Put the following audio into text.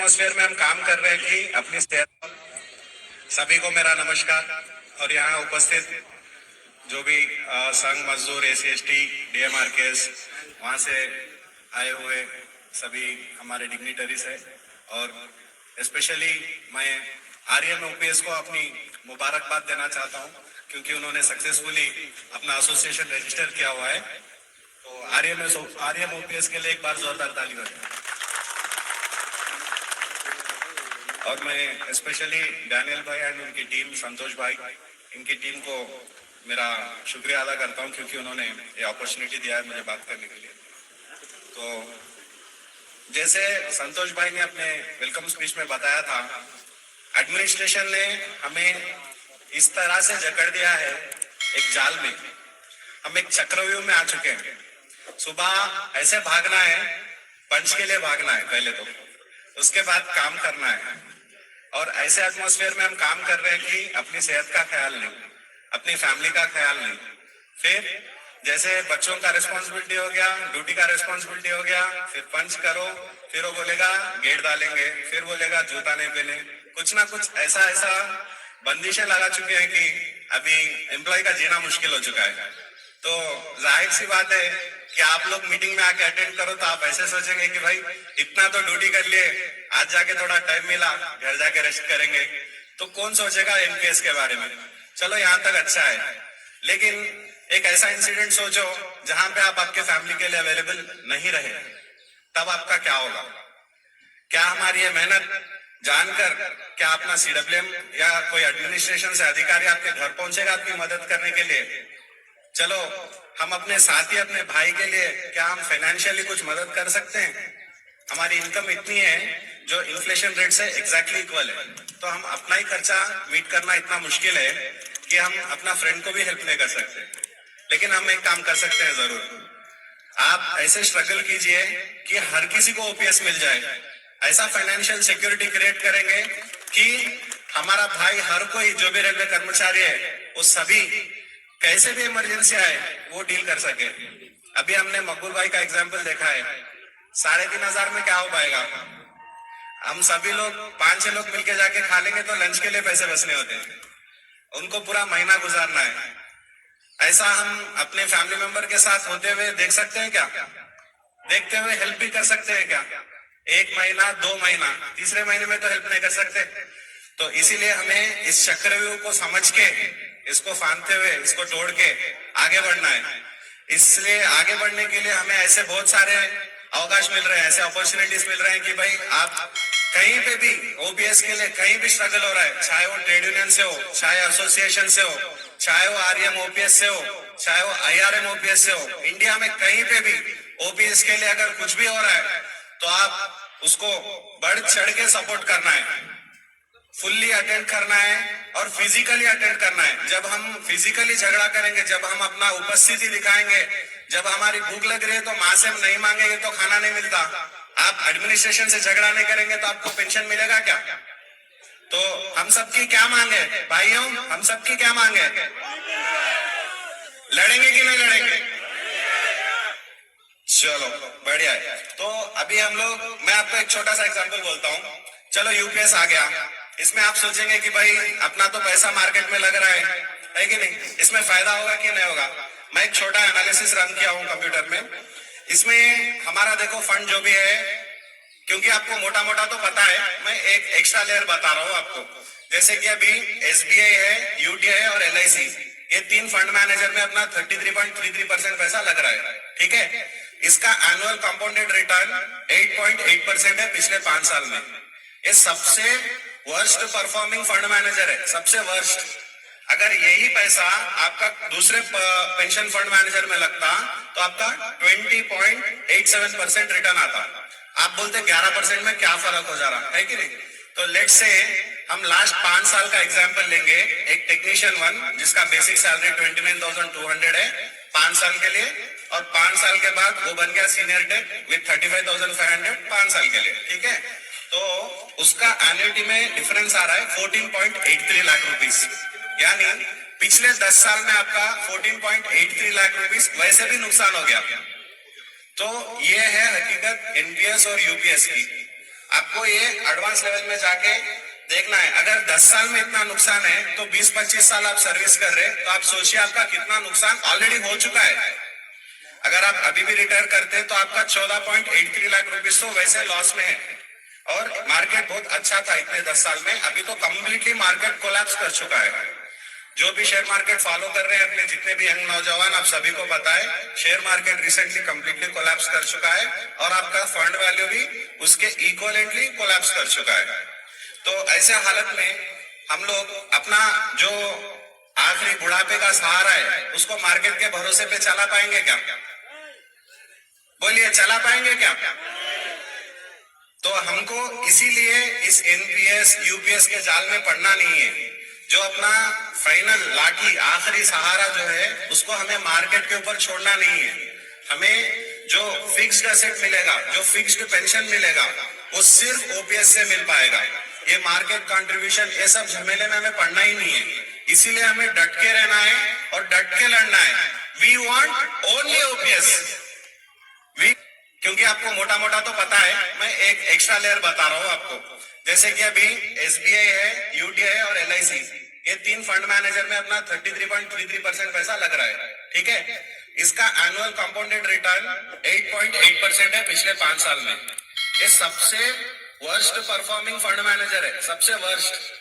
Atmosphere में हम काम कर रहे हैं कि अपनी सेहत। सभी को मेरा नमस्कार। और यहाँ उपस्थित जो भी संघ मजदूर एसी/एसटी डीएमआरकेएस वहाँ से आए हुए सभी हमारे डिग्निटरीज है, और स्पेशली मैं आर्यन ओपीएस को अपनी मुबारकबाद देना चाहता हूँ क्योंकि उन्होंने सक्सेसफुली अपना एसोसिएशन रजिस्टर किया हुआ है। तो आर्यन ओपीएस के लिए एक बार जोरदार ताली बजाएं। और मैं स्पेशली डैनियल भाई एंड उनकी टीम, संतोष भाई, इनकी टीम को मेरा शुक्रिया अदा करता हूं क्योंकि उन्होंने ये अपॉर्चुनिटी दिया है मुझे बात करने के लिए। तो जैसे संतोष भाई ने अपने वेलकम स्पीच में बताया था, एडमिनिस्ट्रेशन ने हमें इस तरह से जकड़ दिया है एक जाल में। हम एक चक्रव्यूह में आ चुके हैं। सुबह ऐसे भागना है, पंच के लिए भागना है पहले तो, उसके बाद काम करना है। और ऐसे एटमॉस्फेयर में हम काम कर रहे हैं कि अपनी सेहत का ख्याल नहीं, अपनी फैमिली का ख्याल नहीं। फिर जैसे बच्चों का रिस्पॉन्सिबिलिटी हो गया, ड्यूटी का रिस्पॉन्सिबिलिटी हो गया, फिर पंच करो, फिर वो बोलेगा गेट डालेंगे, फिर बोलेगा जूता नहीं पहने। कुछ ना कुछ ऐसा ऐसा बंदिशें लगा चुके हैं कि अभी एम्प्लॉय का जीना मुश्किल हो चुका है। तो जाहिर सी बात है कि आप लोग मीटिंग में आके अटेंड करो तो आप ऐसे सोचेंगे कि भाई इतना तो ड्यूटी कर लिए, आज जाके थोड़ा टाइम मिला, घर जाके रेस्ट करेंगे। तो कौन सोचेगा एमकेएस के बारे में। चलो यहाँ तक अच्छा है, लेकिन एक ऐसा इंसिडेंट सोचो जहां पे आप आपके फैमिली के लिए अवेलेबल नहीं रहे, तब आपका क्या होगा। क्या हमारी ये मेहनत जानकर क्या अपना सीडब्ल्यूएम या कोई एडमिनिस्ट्रेशन से अधिकारी आपके घर पहुंचेगा आपकी मदद करने के लिए। चलो हम अपने साथी, अपने भाई के लिए क्या हम फाइनेंशियली कुछ मदद कर सकते हैं। हमारी इनकम इतनी है जो इन्फ्लेशन रेट से एग्जैक्टली इक्वल है, तो हम अपना ही खर्चा मीट करना इतना मुश्किल है कि हम अपना फ्रेंड को भी हेल्प नहीं कर सकते। लेकिन हम एक काम कर सकते हैं जरूर, आप ऐसे स्ट्रगल कीजिए कि हर किसी को ओपीएस मिल जाए। ऐसा फाइनेंशियल सिक्योरिटी क्रिएट करेंगे कि हमारा भाई, हर कोई जो भी रेलवे कर्मचारी है, वो सभी कैसे भी इमरजेंसी आए वो डील कर सके। अभी हमने मकबूल भाई का एग्जाम्पल देखा है, 3,500 में क्या हो पाएगा। हम सभी लोग 5-6 लोग मिलके जाके खा लेंगे तो लंच के लिए पैसे बचने होते हैं, उनको पूरा महीना गुजारना है। ऐसा हम अपने फैमिली मेंबर के साथ होते हुए देख सकते हैं क्या? देखते हुए हेल्प भी कर सकते हैं क्या? 1 महीना, 2 महीना, तीसरे महीने में तो हेल्प नहीं कर सकते। तो इसीलिए हमें इस चक्रव्यूह को समझ के, इसको फांदते हुए, इसको तोड़ के आगे बढ़ना है। इसलिए आगे बढ़ने के लिए हमें ऐसे बहुत सारे अवकाश मिल रहे हैं, ऐसे अपॉर्चुनिटीज मिल रहे हैं कि भाई आप कहीं पे भी ओपीएस के लिए कहीं भी स्ट्रगल हो रहा है, चाहे वो ट्रेड यूनियन से हो, चाहे एसोसिएशन से हो, चाहे वो आरएम ओपीएस से हो, चाहे वो आईआरएम ओपीएस से हो, इंडिया में कहीं पे भी ओपीएस के लिए अगर कुछ भी हो रहा है तो आप उसको बढ़ चढ़ के सपोर्ट करना है, फुल्ली अटेंड करना है और फिजिकली अटेंड करना है। जब हम फिजिकली झगड़ा करेंगे, जब हम अपना उपस्थिति दिखाएंगे, जब हमारी भूख लग रही है तो माँ से हम नहीं मांगेंगे तो खाना नहीं मिलता। आप एडमिनिस्ट्रेशन से झगड़ा नहीं करेंगे तो आपको पेंशन मिलेगा क्या? तो हम सबकी क्या मांग है भाइयों, हम सबकी क्या मांग है? लड़ेंगे कि नहीं लड़ेंगे? चलो बढ़िया है। तो अभी हम लोग, मैं आपको एक छोटा सा एग्जांपल बोलता हूँ। चलो यूपीएस आ गया, इसमें आप सोचेंगे कि भाई अपना तो पैसा मार्केट में लग रहा है कि नहीं, इसमें फायदा होगा कि नहीं होगा। मैं एक छोटा एनालिसिस रन किया हूँ कंप्यूटर में। इसमें हमारा देखो फंड जो भी है, क्योंकि आपको मोटा मोटा तो पता है, मैं एक एक्स्ट्रा लेयर बता रहा हूँ आपको। जैसे कि अभी एसबीआई है, यूटीआई और एलआईसी, ये 3 फंड मैनेजर में अपना 33.33% पैसा लग रहा है, ठीक है। इसका एनुअल कंपाउंडेड रिटर्न 8.8% है पिछले 5 साल में। ये सबसे वर्स्ट परफॉर्मिंग फंड मैनेजर है, सबसे वर्स्ट। अगर यही पैसा आपका दूसरे पेंशन फंड मैनेजर में लगता तो आपका 20.87% रिटर्न आता। आप बोलते 11% में क्या फर्क हो जा रहा है कि नहीं। तो लेट्स से हम लास्ट 5 साल का एग्जांपल लेंगे। एक टेक्नीशियन 1 जिसका बेसिक सैलरी 29,200 है 5 साल के लिए, और 5 साल के बाद वो बन गया सीनियर टेक विद 35,500 5 साल के लिए, ठीक है। तो उसका एन्युटी में डिफरेंस आ रहा है 14.83 लाख रुपीस, यानी पिछले 10 साल में आपका 14.83 लाख रुपीस वैसे भी नुकसान हो गया। तो ये है हकीकत एनपीएस और यूपीएस की। आपको ये एडवांस लेवल में जाके देखना है। अगर 10 साल में इतना नुकसान है तो 20-25 साल आप सर्विस कर रहे हैं, तो आप सोचिए आपका कितना नुकसान ऑलरेडी हो चुका है। अगर आप अभी भी रिटायर करते हैं तो आपका 14.83 लाख रुपीस तो वैसे लॉस में है। और मार्केट बहुत अच्छा था इतने 10 साल में, अभी तो कम्प्लीटली मार्केट कोलैप्स कर चुका है। जो भी शेयर मार्केट फॉलो कर रहे हैं अपने जितने भी यंग नौजवान, आप सभी को पता है share market recently completely collapse कर चुका है और आपका फंड वैल्यू भी उसके इक्वलेंटली कोलैप्स कर चुका है। तो ऐसे हालत में हम लोग अपना जो आखिरी बुढ़ापे का सहारा है उसको मार्केट के भरोसे पे चला पाएंगे क्या? बोलिए, चला पाएंगे क्या? तो हमको इसीलिए इस एनपीएस यूपीएस के जाल में पड़ना नहीं है। जो अपना फाइनल लाठी आखिरी सहारा जो है उसको हमें मार्केट के ऊपर छोड़ना नहीं है। हमें जो फिक्स्ड एसेट मिलेगा, जो फिक्स्ड पेंशन मिलेगा, वो सिर्फ ओपीएस से मिल पाएगा। ये मार्केट कंट्रीब्यूशन, ये सब झमेले में हमें पड़ना ही नहीं है। इसीलिए हमें डट के रहना है और डट के लड़ना है। We want only OPS. क्योंकि आपको मोटा मोटा तो पता है, मैं एक एक्स्ट्रा लेयर बता रहा हूं आपको। जैसे कि अभी एसबीआई है, यूटीआई और एलआईसी, ये 3 फंड मैनेजर में अपना 33.33% पैसा लग रहा है, ठीक है। इसका एनुअल कंपाउंडेड रिटर्न 8.8% है पिछले 5 साल में। ये सबसे वर्स्ट परफॉर्मिंग फंड मैनेजर है, सबसे वर्स्ट।